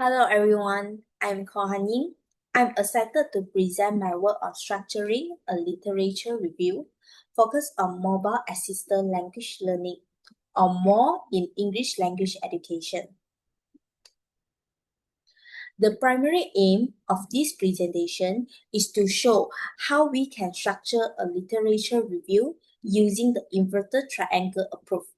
Hello everyone, I'm Ko Han Ying. I'm excited to present my work on structuring a literature review focused on mobile assisted language learning or more in English language education. The primary aim of this presentation is to show how we can structure a literature review using the inverted triangle approach,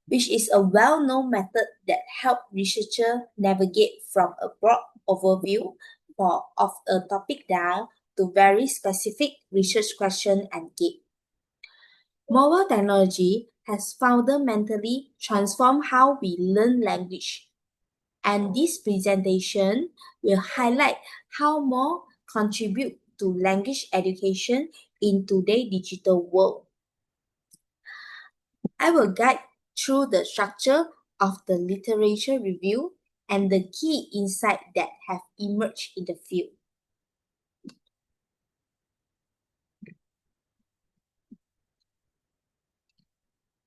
which is a well-known method that helps researchers navigate from a broad overview of a topic down to very specific research question and gate. Mobile technology has fundamentally transformed how we learn language, and this presentation will highlight how more contribute to language education in today's digital world. I will guide through the structure of the literature review and the key insights that have emerged in the field.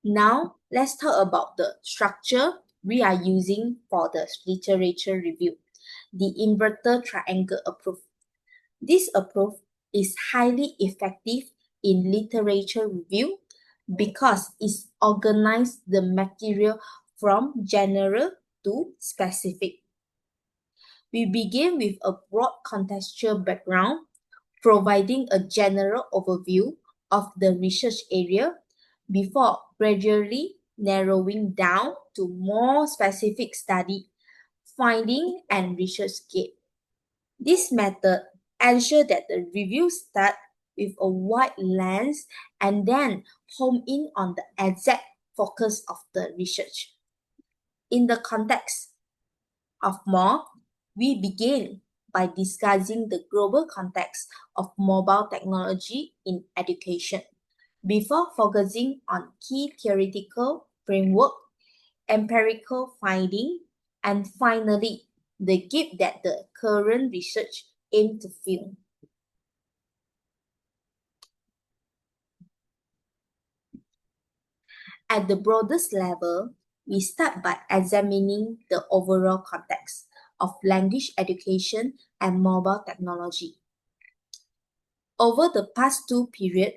Now, let's talk about the structure we are using for the literature review, the inverted triangle approach. This approach is highly effective in literature review because it organizes the material from general to specific. We begin with a broad contextual background, providing a general overview of the research area before gradually narrowing down to more specific study, finding, and research gate. This method ensures that the review starts with a wide lens and then home in on the exact focus of the research. In the context of more, we begin by discussing the global context of mobile technology in education before focusing on key theoretical framework, empirical finding, and finally, the gap that the current research aims to fill. At the broadest level, we start by examining the overall context of language education and mobile technology. Over the past two periods,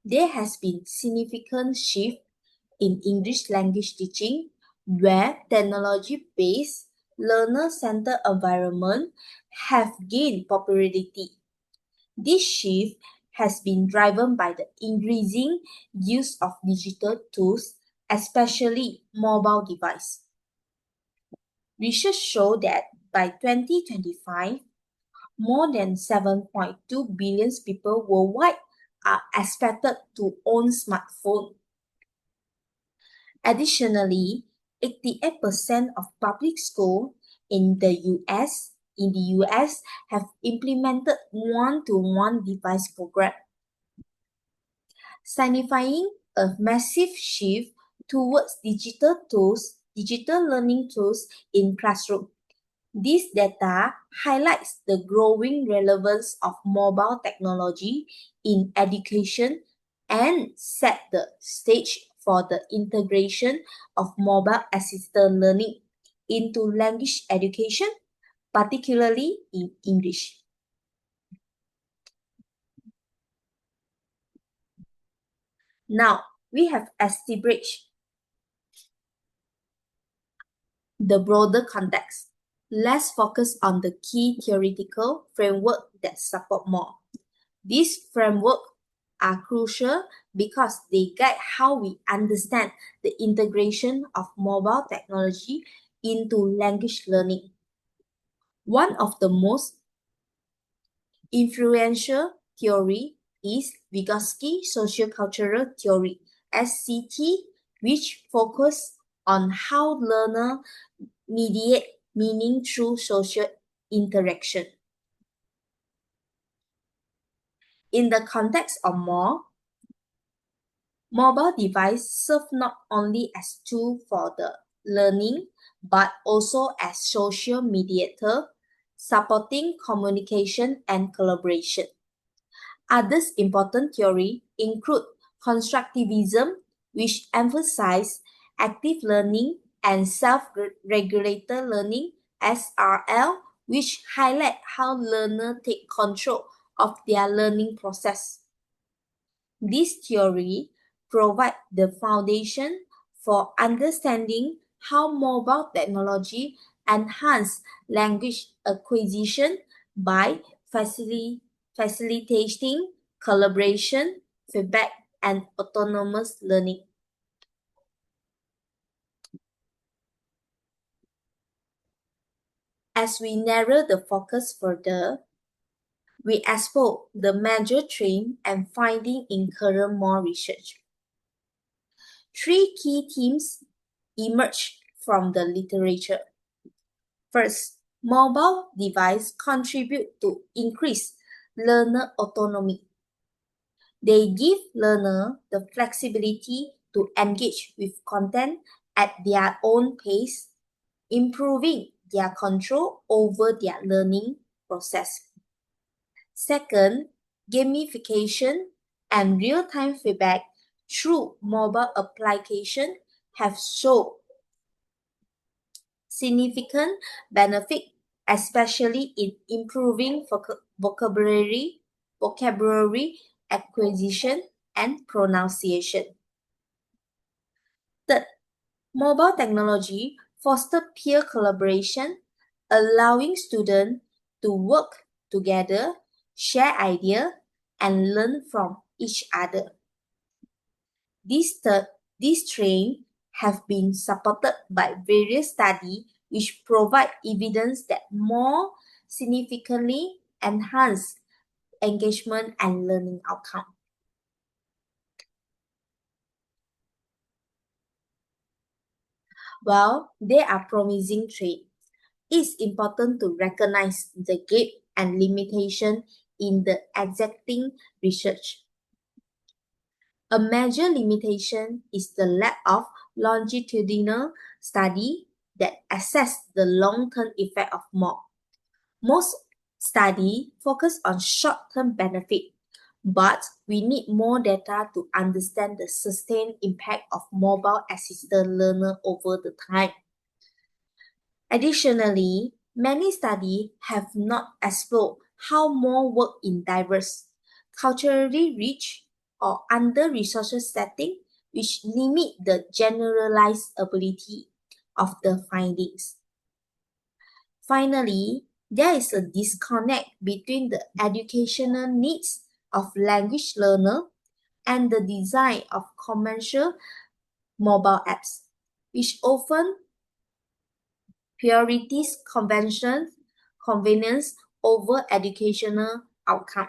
there has been significant shift in English language teaching where technology-based learner-centered environment have gained popularity. This shift has been driven by the increasing use of digital tools, especially mobile devices. Research shows that by 2025, more than 7.2 billion people worldwide are expected to own smartphones. Additionally, 88% of public schools in the US have implemented one-to-one device program, signifying a massive shift towards digital learning tools in classroom. This data highlights the growing relevance of mobile technology in education and set the stage for the integration of mobile assisted learning into language education, particularly in English. Now, we have established the broader context. Let's focus on the key theoretical framework that support more. These frameworks are crucial because they guide how we understand the integration of mobile technology into language learning. One of the most influential theory is Vygotsky sociocultural theory, SCT, which focuses on how learners mediate meaning through social interaction. In the context of more, mobile devices serve not only as tools for the learning, but also as social mediator, supporting communication and collaboration. Other important theories include constructivism, which emphasizes active learning and self-regulated learning SRL, which highlight how learners take control of their learning process. This theory provides the foundation for understanding how mobile technology enhance language acquisition by facilitating collaboration, feedback, and autonomous learning. As we narrow the focus further, we explore the major trend and finding in current more research. Three key themes emerge from the literature. First, mobile devices contribute to increased learner autonomy. They give learners the flexibility to engage with content at their own pace, improving their control over their learning process. Second, gamification and real-time feedback through mobile application have shown significant benefit, especially in improving vocabulary acquisition and pronunciation. Third, mobile technology fosters peer collaboration, allowing students to work together, share ideas, and learn from each other. These trends have been supported by various studies which provide evidence that more significantly enhance engagement and learning outcome. While there are promising trends, it's important to recognize the gap and limitation in the existing research. A major limitation is the lack of longitudinal study that assess the long-term effect of MOOC. Most studies focus on short-term benefit, but we need more data to understand the sustained impact of mobile-assisted learner over the time. Additionally, many studies have not explored how more work in diverse, culturally rich, or under-resourced settings, which limit the generalized ability of the findings. Finally, there is a disconnect between the educational needs of language learners and the design of commercial mobile apps, which often prioritize convenience over educational outcome.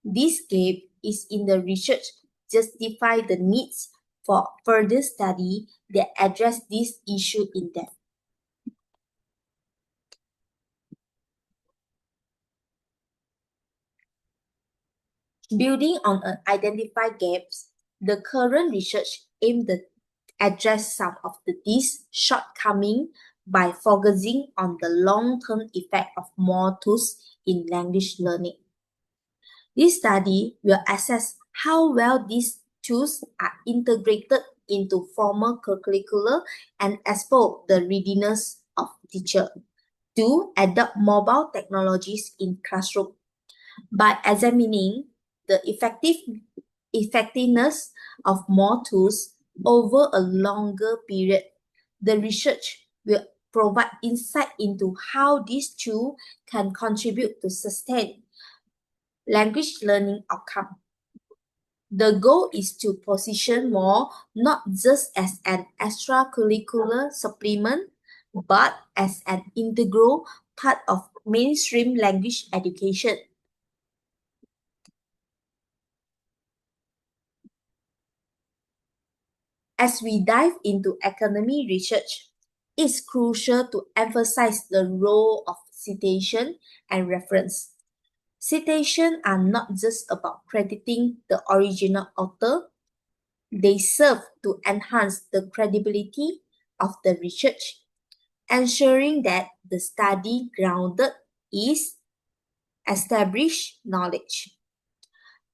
This gap is in the research justify the needs for further study that address this issue in depth. Building on identified gaps, the current research aims to address some of these shortcomings by focusing on the long-term effect of more tools in language learning. This study will assess how well these tools are integrated into formal curricula and explore the readiness of teachers to adopt mobile technologies in classroom. By examining the effectiveness of more tools over a longer period, the research will provide insight into how these tools can contribute to sustain language learning outcome. The goal is to position more not just as an extracurricular supplement, but as an integral part of mainstream language education. As we dive into academic research, it's crucial to emphasize the role of citation and reference. Citations are not just about crediting the original author, they serve to enhance the credibility of the research, ensuring that the study grounded is established knowledge.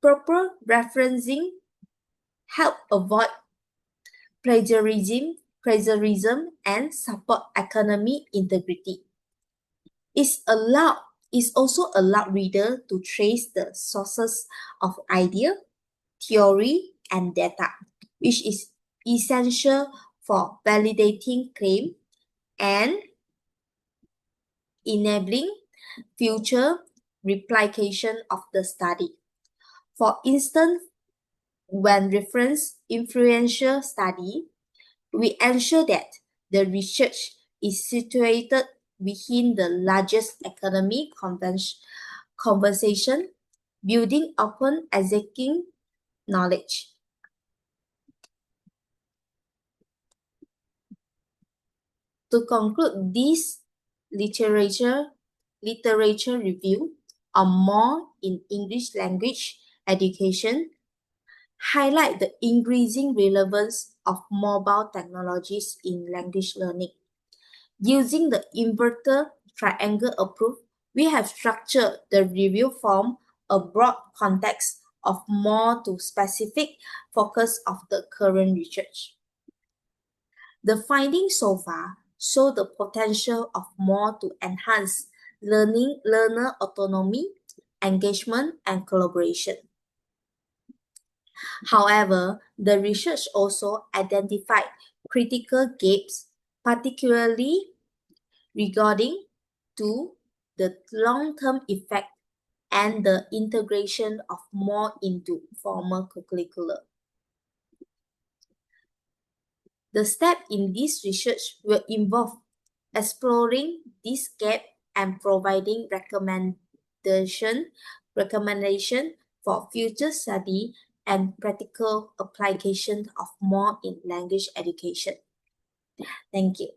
Proper referencing help avoid plagiarism and support academic integrity. is also allowed reader to trace the sources of idea, theory, and data, which is essential for validating claim and enabling future replication of the study. For instance, when reference influential study, we ensure that the research is situated within the largest economic conversation, building upon existing knowledge. To conclude this literature review on more in English language education, highlight the increasing relevance of mobile technologies in language learning. Using the inverted triangle approach, we have structured the review from a broad context of more to specific focus of the current research. The findings so far show the potential of more to enhance learner autonomy, engagement, and collaboration. However, the research also identified critical gaps, particularly regarding to the long-term effect and the integration of more into formal curricula. The step in this research will involve exploring this gap and providing recommendation for future study and practical application of more in language education. Thank you.